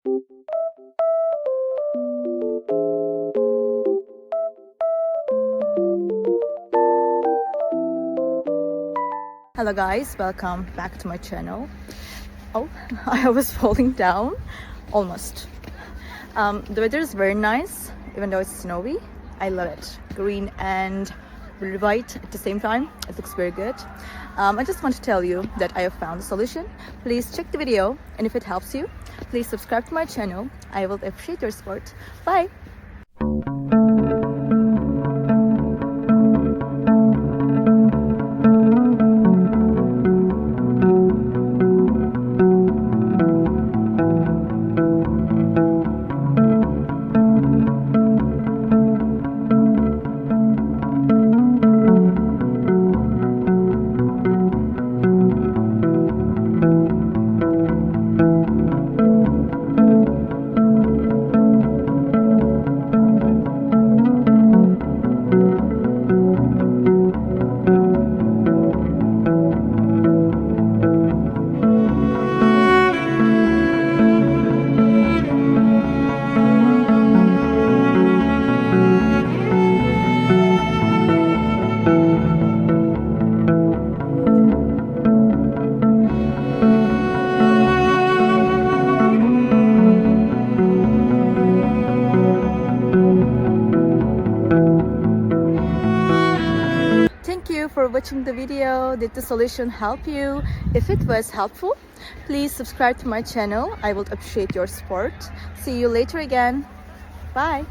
Hello guys, welcome back to my channel. Oh, I was falling down almost. The weather is very nice, even though it's snowy. I love it. Green and really white at the same time. It looks very good. I just want to tell you that I have found a solution. Please check the video, and if it helps you, please subscribe to my channel. I will appreciate your support. Bye! Thank you for watching the video. Did the solution help you? If it was helpful, please subscribe to my channel. I will appreciate your support. See you later again. Bye.